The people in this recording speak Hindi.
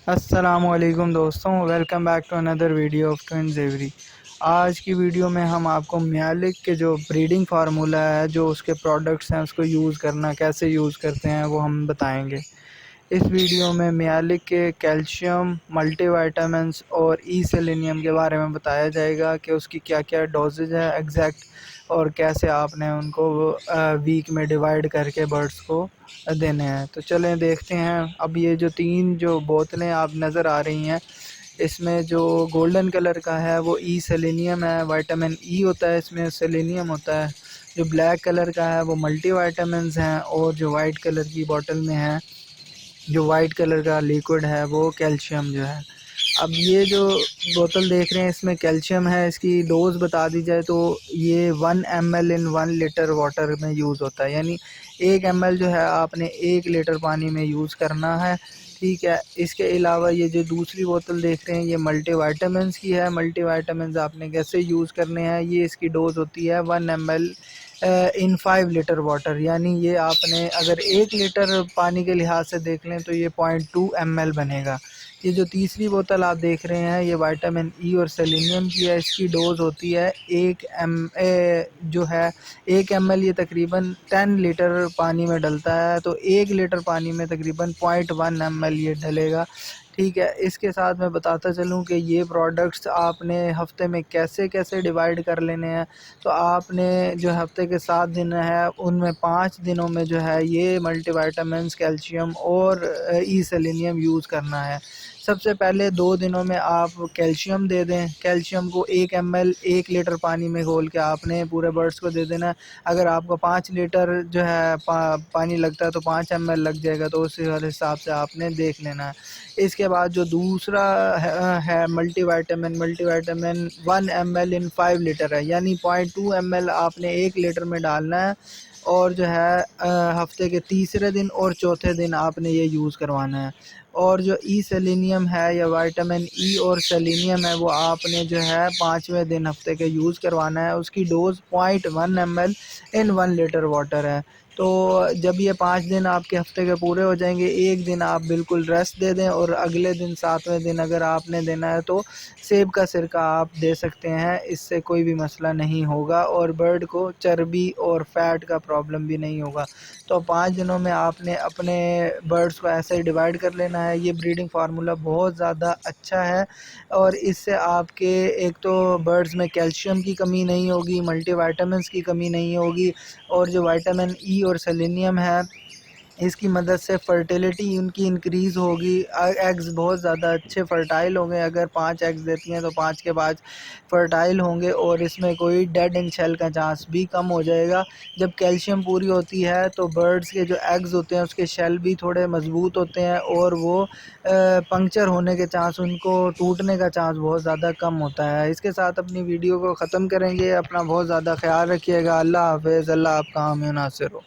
अस्सलामुअलैकुम दोस्तों, welcome back to another video of twins every. आज की वीडियो में हम आपको मियालिक के जो ब्रीडिंग फार्मूला है, जो उसके प्रोडक्ट्स हैं, उसको यूज़ करना कैसे यूज़ करते हैं वो हम बताएंगे। इस वीडियो में मियालिक के कैल्शियम, मल्टीविटामिन्स और ई सेलेनियम के बारे में बताया जाएगा कि उसकी क्या क्या डोजेज है एग्जैक्ट, और कैसे आपने उनको वीक में डिवाइड करके बर्ड्स को देने हैं। तो चलें देखते हैं। अब ये जो तीन जो बोतलें आप नज़र आ रही हैं, इसमें जो गोल्डन कलर का है वो ई सेलेनियम है, विटामिन ई होता है इसमें, सेलेनियम होता है। जो ब्लैक कलर का है वो मल्टीविटामिन्स हैं, और जो वाइट कलर की बोतल में है, जो वाइट कलर का लिक्विड है, वो कैल्शियम जो है। अब ये जो बोतल देख रहे हैं इसमें कैल्शियम है, इसकी डोज़ बता दी जाए तो ये 1 ml इन 1 लीटर वाटर में यूज़ होता है, यानी 1 ml जो है आपने 1 लीटर पानी में यूज़ करना है, ठीक है। इसके अलावा ये जो दूसरी बोतल देख रहे हैं ये मल्टीविटामिन्स की है। मल्टीविटामिन्स आपने कैसे यूज़ करने हैं, ये इसकी डोज़ होती है 1 ml इन 5 लीटर वाटर, यानी ये आपने अगर 1 लीटर पानी के लिहाज से देख लें तो ये 0.2 ml बनेगा। ये जो तीसरी बोतल आप देख रहे हैं ये विटामिन ई और सेलेनियम की है, इसकी डोज़ होती है 1 ml, ये तकरीबन 10 लीटर पानी में डलता है, तो 1 लीटर पानी में तकरीबन 0.1 ml ये डलेगा, ठीक है। इसके साथ मैं बताता चलूँ कि ये प्रोडक्ट्स आपने हफ़्ते में कैसे कैसे डिवाइड कर लेने हैं। तो आपने जो हफ़्ते के 7 दिन है उनमें 5 दिनों में जो है ये मल्टीविटामिन्स, कैल्शियम और ई सेलेनियम यूज़ करना है। सबसे पहले 2 दिनों में आप कैल्शियम दे दें। कैल्शियम को 1 ml 1 लीटर पानी में घोल के आपने पूरे बर्ड्स को दे देना है। अगर आपको 5 लीटर जो है पानी लगता है तो 5 ml लग जाएगा, तो उस हिसाब से आपने देख लेना है। इसके बाद जो दूसरा है मल्टीविटामिन, मल्टीविटामिन 1 ml इन 5 लीटर है, यानी 0.2 ml आपने 1 लीटर में डालना है, और जो है हफ्ते के तीसरे दिन और चौथे दिन आपने ये यूज़ करवाना है। और जो ई सेलेनियम है या विटामिन ई और सेलेनियम है वो आपने जो है 5वें दिन हफ्ते के यूज़ करवाना है। उसकी डोज़ 0.1 ml इन 1 लीटर वाटर है। तो जब ये 5 दिन आपके हफ्ते के पूरे हो जाएंगे, एक दिन आप बिल्कुल रेस्ट दे दें, और अगले दिन 7वें दिन अगर आपने देना है तो सेब का सिरका आप दे सकते हैं, इससे कोई भी मसला नहीं होगा और बर्ड को चर्बी और फैट का प्रॉब्लम भी नहीं होगा। तो 5 दिनों में आपने अपने बर्ड्स को ऐसे ही डिवाइड कर लेना है। ये ब्रीडिंग फार्मूला बहुत ज़्यादा अच्छा है, और इससे आपके एक तो बर्ड्स में कैल्शियम की कमी नहीं होगी, मल्टीविटामिन्स की कमी नहीं होगी, और जो विटामिन ई और सेलेनियम है इसकी मदद से फर्टिलिटी उनकी इंक्रीज़ होगी। एग्स बहुत ज़्यादा अच्छे फर्टाइल होंगे। अगर 5 एग्स देती हैं तो 5 के 5 फर्टाइल होंगे, और इसमें कोई डेड इन शेल का चांस भी कम हो जाएगा। जब कैल्शियम पूरी होती है तो बर्ड्स के जो एग्स होते हैं उसके शेल भी थोड़े मज़बूत होते हैं, और वो पंक्चर होने के चांस, उनको टूटने का चांस बहुत ज़्यादा कम होता है। इसके साथ अपनी वीडियो को ख़त्म करेंगे। अपना बहुत ज़्यादा ख्याल रखिएगा। अल्लाह हाफ़िज़। अल्लाह आपका हामी नासिर हो।